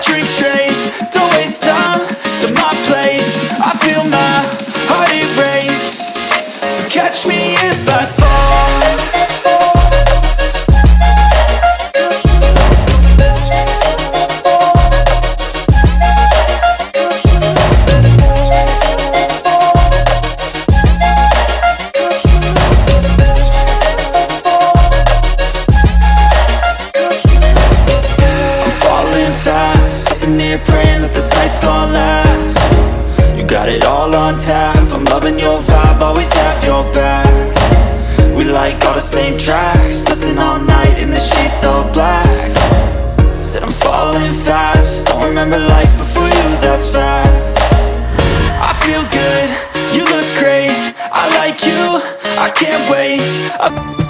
drink straight, don't waste time to my place. I feel my heart erase, so catch me if I fall. Praying that this night's gonna last. You got it all on tap, I'm loving your vibe, always have your back. We like all the same tracks, listen all night in the sheets all black. Said I'm falling fast, don't remember life before you, that's fact. I feel good, you look great, I like you, I can't wait.